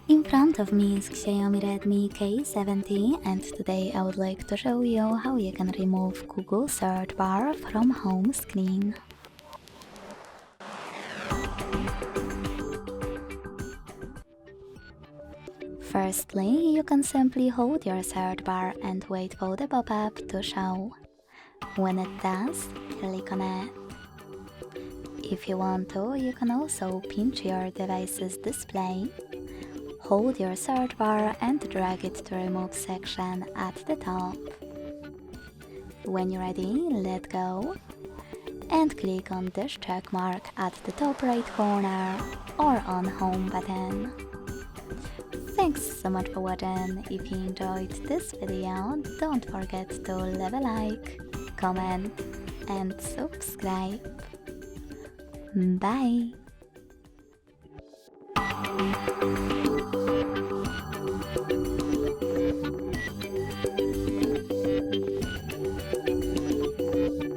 In front of me is Xiaomi Redmi K70 and today I would like to show you how you can remove Google search bar from home screen. Firstly, you can simply hold your search bar and wait for the pop-up to show. When it does, click on it. If you want to, you can also pinch your device's display. Hold your search bar and drag it to remove section at the top. When you're ready, let go and click on this check mark at the top right corner or on home button. Thanks so much for watching. If you enjoyed this video, don't forget to leave a like, comment and subscribe. Bye!